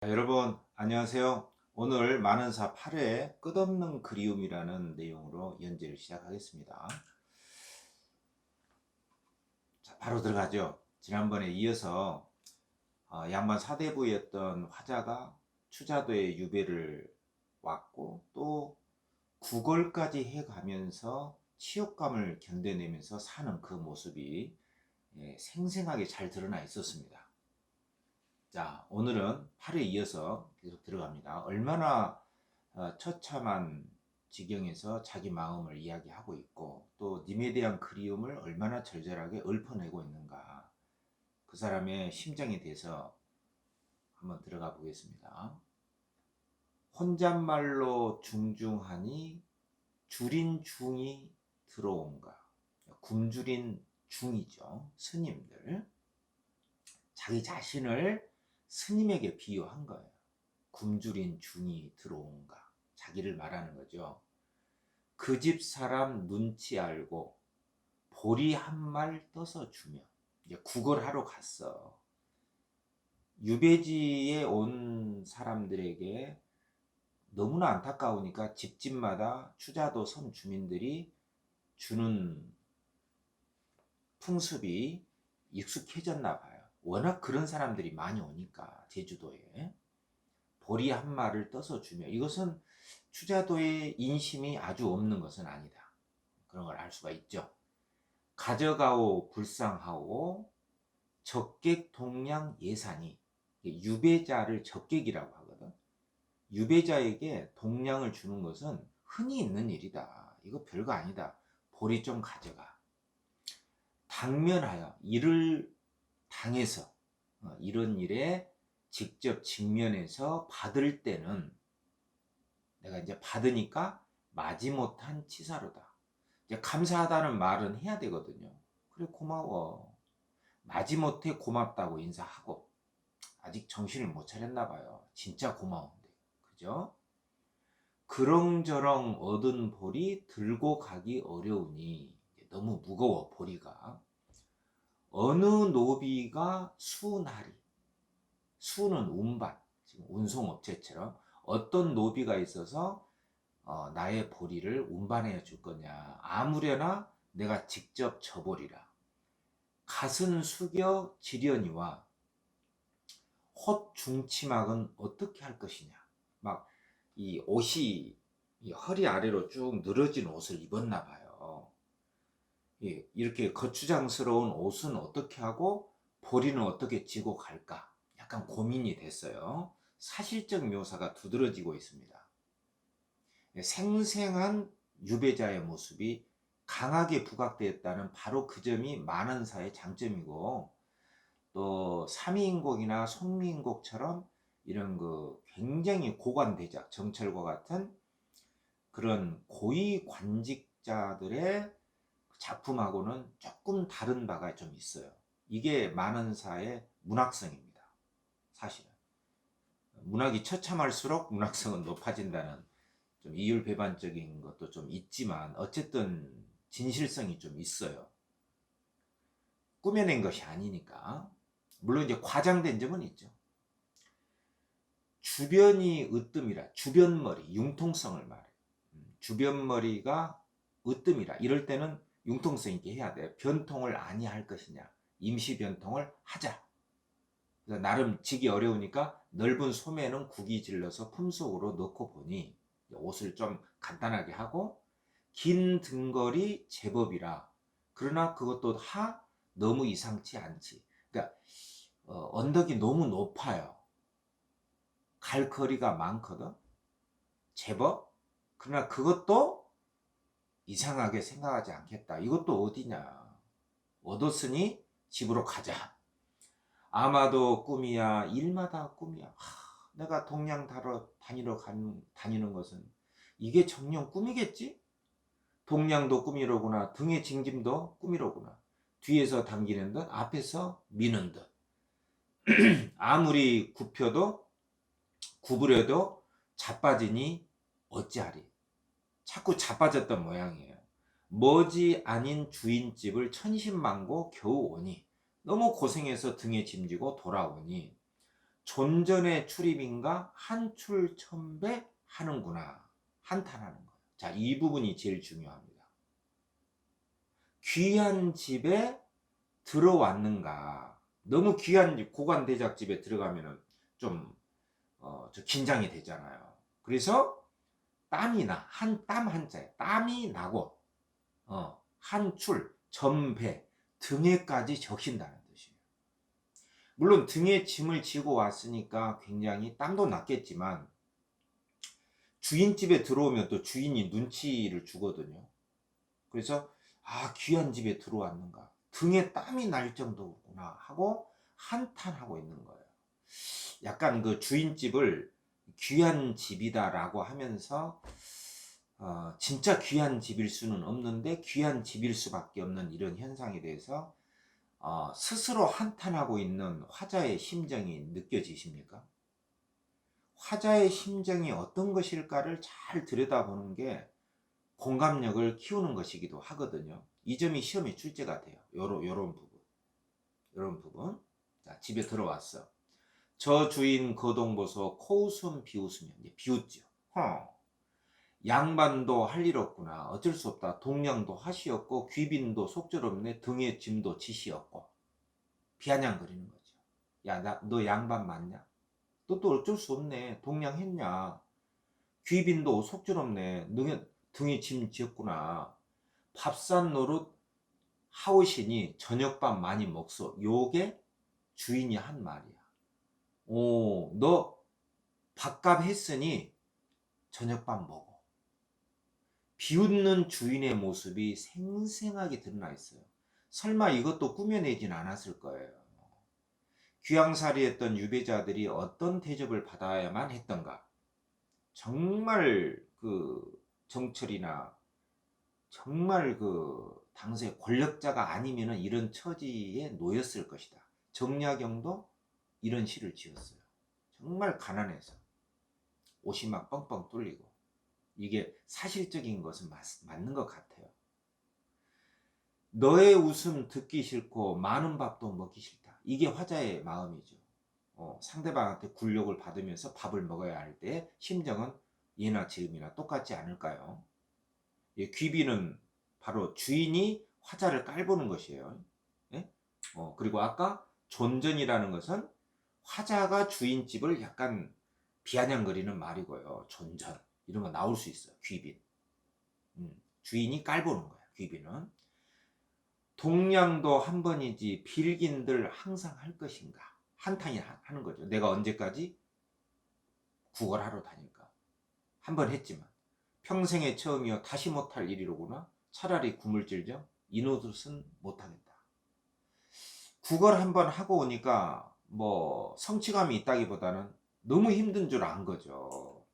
여러분 안녕하세요. 오늘 만원사 8회 끝없는 그리움이라는 내용으로 연재를 시작하겠습니다. 자, 바로 들어가죠. 지난번에 이어서 양반 사대부였던 화자가 추자도에 유배를 왔고 또 구걸까지 해가면서 치욕감을 견뎌내면서 사는 그 모습이 생생하게 잘 드러나 있었습니다. 자, 오늘은 8회 이어서 계속 들어갑니다. 얼마나 처참한 지경에서 자기 마음을 이야기하고 있고 또 님에 대한 그리움을 얼마나 절절하게 읊어내고 있는가, 그 사람의 심정에 대해서 한번 들어가 보겠습니다. 혼잣말로 중중하니 줄인 중이 들어온가. 굶주린 중이죠. 스님들. 자기 자신을 스님에게 비유한 거예요. 굶주린 중이 들어온가. 자기를 말하는 거죠. 그 집 사람 눈치 알고 보리 한 말 떠서 주며. 이제 구걸하러 갔어. 유배지에 온 사람들에게 너무나 안타까우니까 집집마다 추자도 섬 주민들이 주는 풍습이 익숙해졌나 봐요. 워낙 그런 사람들이 많이 오니까 제주도에 보리 한 마를 떠서 주며, 이것은 추자도의 인심이 아주 없는 것은 아니다. 그런 걸 알 수가 있죠. 가져가오 불상하오 적객 동량 예산이, 유배자를 적객이라고 하거든. 유배자에게 동량을 주는 것은 흔히 있는 일이다. 이거 별거 아니다. 보리 좀 가져가. 당면하여 일을 당해서 이런 일에 직접 직면해서 받을 때는 내가 이제 받으니까 마지못한 치사로다. 이제 감사하다는 말은 해야 되거든요. 그래 고마워. 마지못해 고맙다고 인사하고. 아직 정신을 못 차렸나 봐요. 진짜 고마운데. 그죠? 그렁저렁 얻은 보리 들고 가기 어려우니, 너무 무거워 보리가. 어느 노비가 수나리, 수는 운반, 지금 운송업체처럼 어떤 노비가 있어서 나의 보리를 운반해 줄 거냐. 아무려나 내가 직접 져보리라. 갓은 숙여 지려니와 헛 중치막은 어떻게 할 것이냐. 막 이 옷이 이 허리 아래로 쭉 늘어진 옷을 입었나 봐요. 이렇게 거추장스러운 옷은 어떻게 하고 보리는 어떻게 지고 갈까? 약간 고민이 됐어요. 사실적 묘사가 두드러지고 있습니다. 생생한 유배자의 모습이 강하게 부각되었다는 바로 그 점이 만원사의 장점이고, 또 삼위인곡이나 송미인곡처럼 이런 그 굉장히 고관대작, 정철과 같은 그런 고위 관직자들의 작품하고는 조금 다른 바가 좀 있어요. 이게 만원사의 문학성입니다. 사실은 문학이 처참할수록 문학성은 높아진다는 좀 이율배반적인 것도 좀 있지만 어쨌든 진실성이 좀 있어요. 꾸며낸 것이 아니니까. 물론 이제 과장된 점은 있죠. 주변이 으뜸이라, 주변머리, 융통성을 말해요. 주변머리가 으뜸이라, 이럴 때는 융통성 있게 해야 돼. 변통을 아니할 것이냐, 임시 변통을 하자. 그래서 나름 지기 어려우니까 넓은 소매는 국이 질러서 품속으로 넣고 보니 옷을 좀 간단하게 하고, 긴 등걸이 제법이라. 그러나 그것도 너무 이상치 않지. 그러니까 언덕이 너무 높아요. 갈 거리가 많거든. 제법. 그러나 그것도 이상하게 생각하지 않겠다. 이것도 어디냐. 얻었으니 집으로 가자. 아마도 꿈이야. 일마다 꿈이야. 내가 동양 다니는 것은 이게 정녕 꿈이겠지? 동양도 꿈이로구나. 등의 징짐도 꿈이로구나. 뒤에서 당기는 듯 앞에서 미는 듯. 아무리 구부려도 자빠지니 어찌하리. 자꾸 자빠졌던 모양이에요. 머지 아닌 주인집을 천신만고 겨우 오니, 너무 고생해서 등에 짐지고 돌아오니 존전의 출입인가 한출천배 하는구나. 한탄하는 거예요. 자, 이 부분이 제일 중요합니다. 귀한 집에 들어왔는가. 너무 귀한 집, 고관대작집에 들어가면은 좀 긴장이 되잖아요. 그래서 땀이 나. 땀 한자에 땀이 나고 한출, 전배, 등에까지 적신다는 뜻이에요. 물론 등에 짐을 지고 왔으니까 굉장히 땀도 났겠지만 주인집에 들어오면 또 주인이 눈치를 주거든요. 그래서 귀한 집에 들어왔는가. 등에 땀이 날 정도구나 하고 한탄하고 있는 거예요. 약간 그 주인집을 귀한 집이다라고 하면서 진짜 귀한 집일 수는 없는데 귀한 집일 수밖에 없는 이런 현상에 대해서 스스로 한탄하고 있는 화자의 심정이 느껴지십니까? 화자의 심정이 어떤 것일까를 잘 들여다보는 게 공감력을 키우는 것이기도 하거든요. 이 점이 시험에 출제가 돼요. 요런 부분. 자, 집에 들어왔어. 저 주인 거동보소 코웃음 비웃으며 이제 비웃죠. 양반도 할 일 없구나. 어쩔 수 없다. 동량도 하시 없고 귀빈도 속절없네. 등에 짐도 지시 없고. 비아냥거리는 거죠. 야, 너 양반 맞냐? 너 또 어쩔 수 없네. 동량했냐? 귀빈도 속절없네. 등에 짐 지었구나. 밥산 노릇 하오시니 저녁밥 많이 먹소. 요게 주인이 한 말이야. 너 밥값 했으니 저녁밥 먹어. 비웃는 주인의 모습이 생생하게 드러나 있어요. 설마 이것도 꾸며내진 않았을 거예요. 귀양살이했던 유배자들이 어떤 대접을 받아야만 했던가. 정말 그 정철이나 정말 그 당시의 권력자가 아니면은 이런 처지에 놓였을 것이다. 정약용도 이런 시를 지었어요. 정말 가난해서 옷이 막 뻥뻥 뚫리고. 이게 사실적인 것은 맞는 것 같아요. 너의 웃음 듣기 싫고 많은 밥도 먹기 싫다. 이게 화자의 마음이죠. 상대방한테 굴욕을 받으면서 밥을 먹어야 할 때 심정은 예나 지금이나 똑같지 않을까요? 예, 귀비는 바로 주인이 화자를 깔보는 것이에요. 예? 그리고 아까 존전이라는 것은 화자가 주인집을 약간 비아냥거리는 말이고요. 존전 이런 거 나올 수 있어요. 귀빈. 주인이 깔보는 거야. 귀빈은. 동량도 한 번이지 빌긴들 항상 할 것인가. 한탄이 하는 거죠. 내가 언제까지 구걸하러 다닐까. 한 번 했지만 평생의 처음이여 다시 못할 일이로구나. 차라리 구물질정 이 노릇은 못하겠다. 구걸 한 번 하고 오니까 뭐 성취감이 있다기보다는 너무 힘든 줄 안 거죠.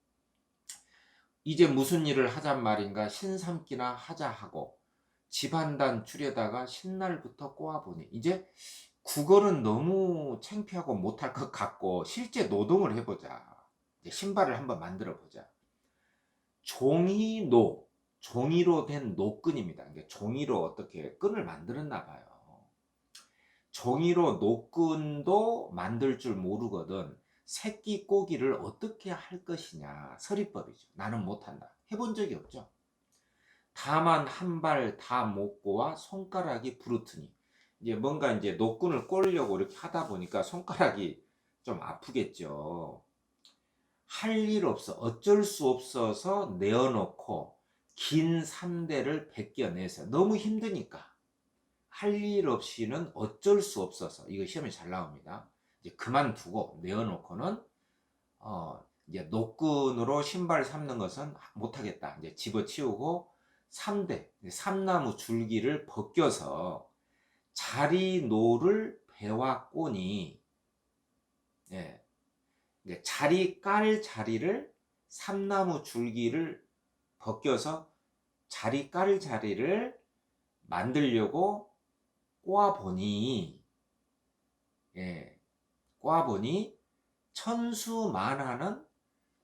이제 무슨 일을 하잔 말인가 신삼기나 하자 하고 집한단 추려다가 신날부터 꼬아보니 이제 구걸은 너무 창피하고 못할 것 같고 실제 노동을 해보자. 이제 신발을 한번 만들어 보자. 종이로 된 노끈입니다. 종이로 어떻게 끈을 만들었나 봐요. 종이로 노끈도 만들 줄 모르거든 새끼 꼬기를 어떻게 할 것이냐 서리법이죠. 나는 못한다. 해본 적이 없죠. 다만 한 발 다 못고와 손가락이 부르트니 이제 뭔가 이제 노끈을 꼬려고 이렇게 하다 보니까 손가락이 좀 아프겠죠. 할 일 없어 어쩔 수 없어서 내어놓고 긴 3대를 벗겨내서 너무 힘드니까 할 일 없이는 어쩔 수 없어서 이거 시험에 잘 나옵니다. 이제 그만두고 내어놓고는 이제 노끈으로 신발 삼는 것은 못하겠다. 이제 집어치우고 3대 삼나무 줄기를 벗겨서 자리노를 배와 꼬니 예, 자리 깔 자리를 삼나무 줄기를 벗겨서 자리 깔 자리를 만들려고 꼬아보니 꼬아보니 천수만하는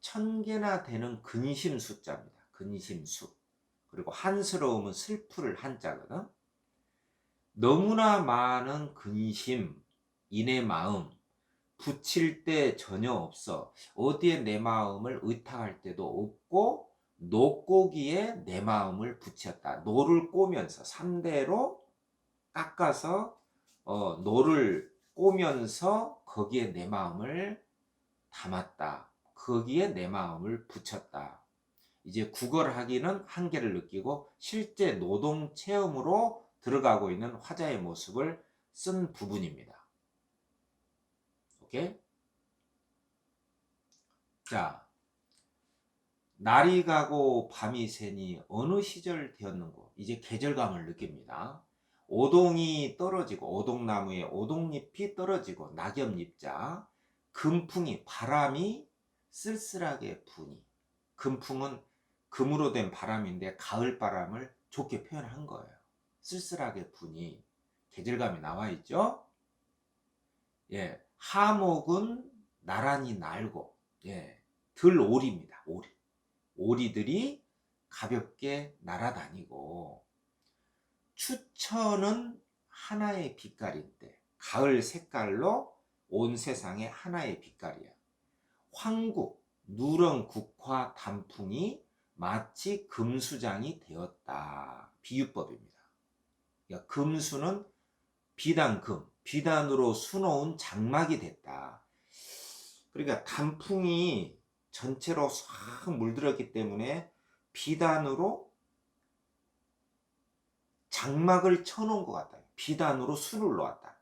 1000개나 되는 근심 숫자입니다. 근심수. 그리고 한스러움은 슬프를 한자거든. 너무나 많은 근심, 인의 마음, 붙일 때 전혀 없어. 어디에 내 마음을 의탁할 때도 없고 노꼬기에 내 마음을 붙였다. 노를 꼬면서 3대로 깎아서 노를 꼬면서 거기에 내 마음을 담았다. 거기에 내 마음을 붙였다. 이제 국어하기는 한계를 느끼고 실제 노동 체험으로 들어가고 있는 화자의 모습을 쓴 부분입니다. 오케이? 자, 날이 가고 밤이 새니 어느 시절 되었는고. 이제 계절감을 느낍니다. 오동이 떨어지고 오동나무에 오동잎이 떨어지고 낙엽잎자 금풍이 바람이 쓸쓸하게 부니. 금풍은 금으로 된 바람인데 가을 바람을 좋게 표현한 거예요. 쓸쓸하게 부니. 계절감이 나와 있죠. 예, 하목은 나란히 날고, 예, 들오리입니다. 오리. 오리들이 가볍게 날아다니고, 추천은 하나의 빛깔인데, 가을 색깔로 온 세상에 하나의 빛깔이야. 황국, 누런 국화 단풍이 마치 금수장이 되었다. 비유법입니다. 그러니까 금수는 비단금, 비단으로 수놓은 장막이 됐다. 그러니까 단풍이 전체로 싹 물들었기 때문에 비단으로 장막을 쳐놓은 것 같다. 비단으로 술을 놓았다.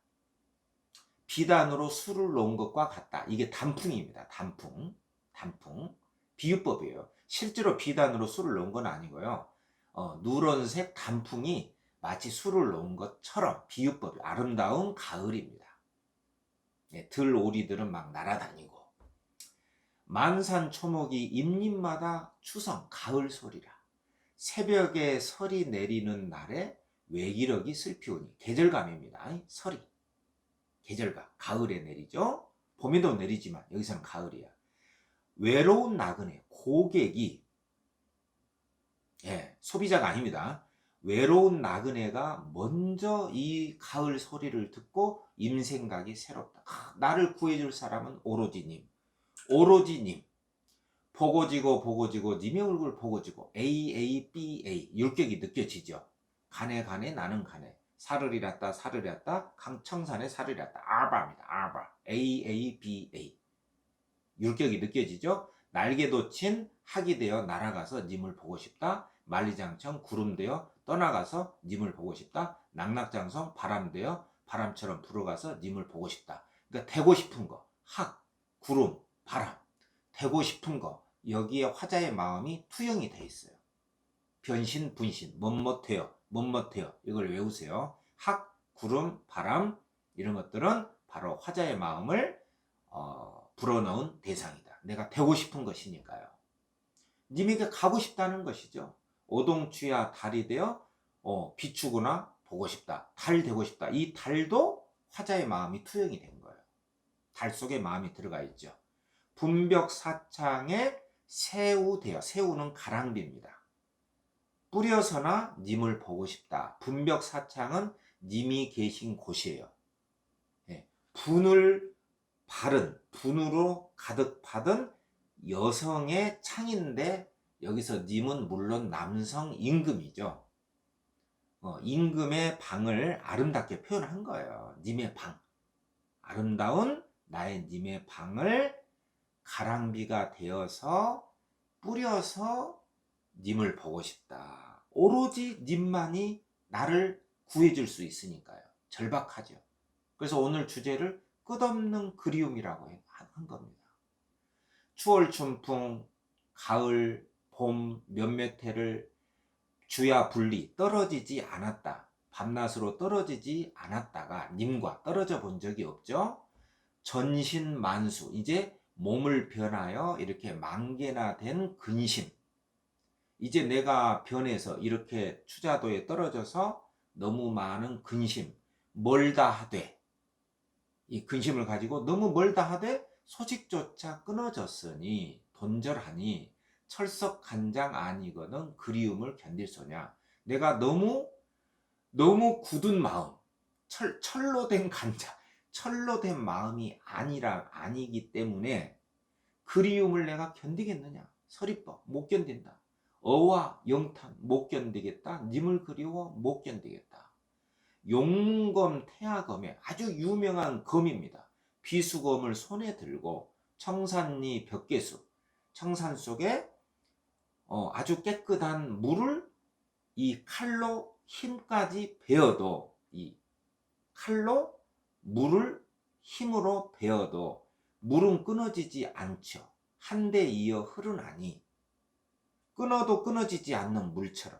비단으로 술을 놓은 것과 같다. 이게 단풍입니다. 단풍. 비유법이에요. 실제로 비단으로 술을 놓은 건 아니고요. 누런색 단풍이 마치 술을 놓은 것처럼 비유법이 아름다운 가을입니다. 예, 들오리들은 막 날아다니고 만산초목이 잎잎마다 추성 가을 소리라. 새벽에 설이 내리는 날에 외기력이 슬피우니. 계절감입니다. 설이 계절감. 가을에 내리죠. 봄에도 내리지만 여기서는 가을이야. 외로운 나그네 고객이, 예, 소비자가 아닙니다. 외로운 나그네가 먼저 이 가을 소리를 듣고 임생각이 새롭다. 나를 구해줄 사람은 오로지 님. 오로지 님. 보고지고 님의 얼굴 보고지고 AABA 율격이 느껴지죠. 가네 나는 가네. 살을 잃었다 청산에 살을 잃었다. 아바입니다. 아바. AABA 율격이 느껴지죠. 날개도 친 학이 되어 날아가서 님을 보고 싶다. 만리장성 구름 되어 떠나가서 님을 보고 싶다. 낙낙장성 바람 되어 바람처럼 불어가서 님을 보고 싶다. 그러니까 되고 싶은 거, 학, 구름, 바람, 되고 싶은 거, 여기에 화자의 마음이 투영이 돼 있어요. 변신, 분신, 멋멋해요, 이걸 외우세요. 학, 구름, 바람 이런 것들은 바로 화자의 마음을 불어넣은 대상이다. 내가 되고 싶은 것이니까요. 님에게 가고 싶다는 것이죠. 오동추야 달이 되어 비추거나 보고 싶다. 달 되고 싶다. 이 달도 화자의 마음이 투영이 된 거예요. 달 속에 마음이 들어가 있죠. 분벽사창에 새우되어. 새우는 가랑비입니다. 뿌려서나 님을 보고 싶다. 분벽사창은 님이 계신 곳이에요. 예, 분으로 가득 받은 여성의 창인데 여기서 님은 물론 남성 임금이죠. 임금의 방을 아름답게 표현한 거예요. 님의 방. 아름다운 나의 님의 방을 가랑비가 되어서 뿌려서 님을 보고 싶다. 오로지 님만이 나를 구해줄 수 있으니까요. 절박하죠. 그래서 오늘 주제를 끝없는 그리움이라고 한 겁니다. 추월 춘풍, 가을, 봄 몇몇 해를 주야 분리 떨어지지 않았다. 밤낮으로 떨어지지 않았다가 님과 떨어져 본 적이 없죠. 전신만수, 이제 몸을 변하여 이렇게 만개나 된 근심. 이제 내가 변해서 이렇게 추자도에 떨어져서 너무 많은 근심, 멀다 하되, 이 근심을 가지고 너무 멀다 하되 소식조차 끊어졌으니 돈절하니 철석간장 아니거든 그리움을 견딜 소냐. 내가 너무 굳은 마음, 철로 된 간장, 철로 된 마음이 아니기 때문에 그리움을 내가 견디겠느냐? 서리법 못 견딘다. 어와 영탄 못 견디겠다. 님을 그리워 못 견디겠다. 용문검 태하검의 아주 유명한 검입니다. 비수검을 손에 들고 청산리 벽계수, 청산 속에 아주 깨끗한 물을 이 칼로 힘까지 베어도, 이 칼로 물을 힘으로 베어도 물은 끊어지지 않죠. 한데 이어 흐르나니 끊어도 끊어지지 않는 물처럼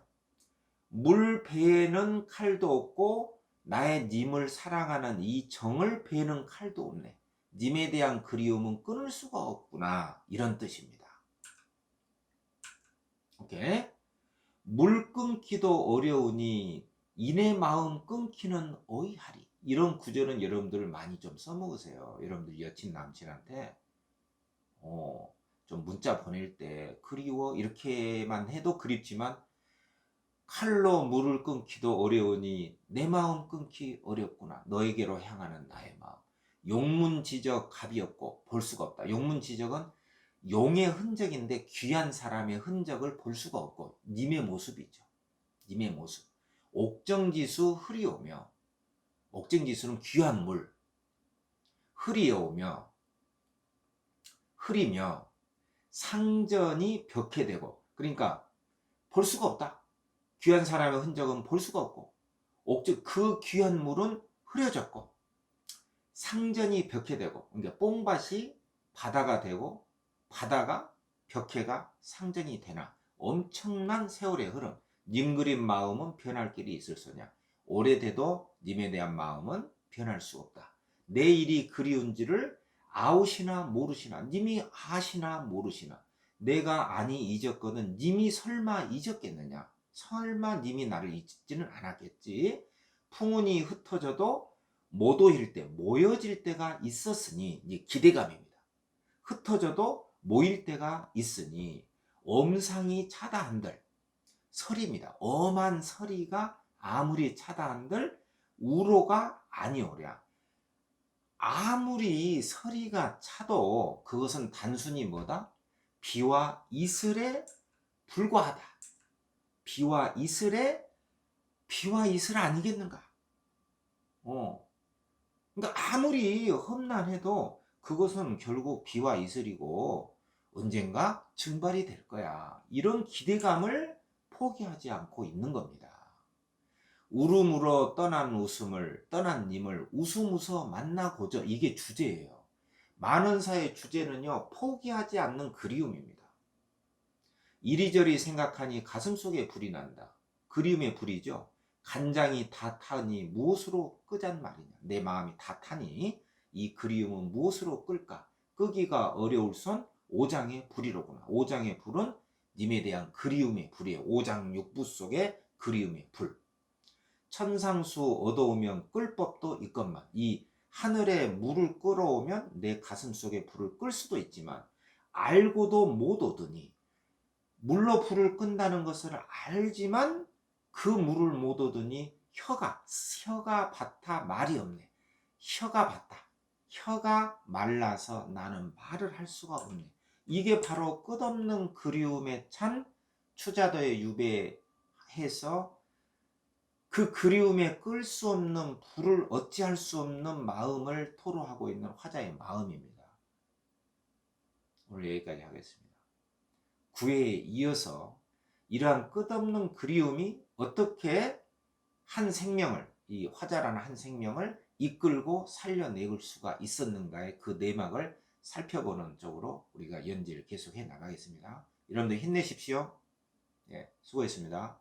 물 베는 칼도 없고 나의 님을 사랑하는 이 정을 베는 칼도 없네. 님에 대한 그리움은 끊을 수가 없구나. 이런 뜻입니다. 오케이. 물 끊기도 어려우니 이내 마음 끊기는 어이하리. 이런 구절은 여러분들 많이 좀 써먹으세요. 여러분들 여친 남친한테 좀 문자 보낼 때 그리워 이렇게만 해도 그립지만 칼로 물을 끊기도 어려우니 내 마음 끊기 어렵구나. 너에게로 향하는 나의 마음. 용문지적 갑이 없고 볼 수가 없다. 용문지적은 용의 흔적인데 귀한 사람의 흔적을 볼 수가 없고 님의 모습이죠. 님의 모습. 옥정지수 흐리오며, 옥정지수는 귀한 물. 흐리오며, 흐리며 상전이 벽해되고, 그러니까 볼 수가 없다. 귀한 사람의 흔적은 볼 수가 없고, 그 귀한 물은 흐려졌고, 상전이 벽해되고, 그러니까 뽕밭이 바다가 되고 바다가 벽해가 상전이 되나. 엄청난 세월의 흐름. 님 그린 마음은 변할 길이 있을서냐. 오래돼도 님에 대한 마음은 변할 수 없다. 내 일이 그리운지를 아우시나 모르시나. 님이 아시나 모르시나. 내가 아니 잊었거든 님이 설마 잊었겠느냐. 설마 님이 나를 잊지는 않았겠지. 풍운이 흩어져도 모도일 때, 모여질 때가 있었으니, 이제 기대감입니다. 흩어져도 모일 때가 있으니 엄상이 차다한들, 설입니다. 엄한 설이가 아무리 차다한들 우로가 아니오랴. 아무리 설이가 차도 그것은 단순히 뭐다? 비와 이슬에 불과하다. 비와 이슬 아니겠는가? 그러니까 아무리 험난해도 그것은 결국 비와 이슬이고 언젠가 증발이 될 거야. 이런 기대감을 포기하지 않고 있는 겁니다. 울음으로 떠난 웃음을, 떠난 님을 웃음 웃어 만나고저. 이게 주제예요. 만원사의 주제는요, 포기하지 않는 그리움입니다. 이리저리 생각하니 가슴속에 불이 난다. 그리움의 불이죠. 간장이 다 타니 무엇으로 끄잔 말이냐. 내 마음이 다 타니 이 그리움은 무엇으로 끌까. 끄기가 어려울 손 오장의 불이로구나. 오장의 불은 님에 대한 그리움의 불이에요. 오장육부 속의 그리움의 불. 천상수 얻어오면 끌 법도 있건만. 이 하늘에 물을 끌어오면 내 가슴 속에 불을 끌 수도 있지만 알고도 못 얻으니, 물로 불을 끈다는 것을 알지만 그 물을 못 얻으니 혀가 바타 말이 없네. 혀가 바타. 혀가 말라서 나는 말을 할 수가 없네. 이게 바로 끝없는 그리움에 찬 추자도에 유배해서 그 그리움에 끌 수 없는 불을 어찌할 수 없는 마음을 토로하고 있는 화자의 마음입니다. 오늘 여기까지 하겠습니다. 9회에 이어서 이러한 끝없는 그리움이 어떻게 한 생명을, 이 화자라는 한 생명을 이끌고 살려낼 수가 있었는가의 그 내막을 살펴보는 쪽으로 우리가 연재를 계속해 나가겠습니다. 여러분들 힘내십시오. 예, 수고했습니다.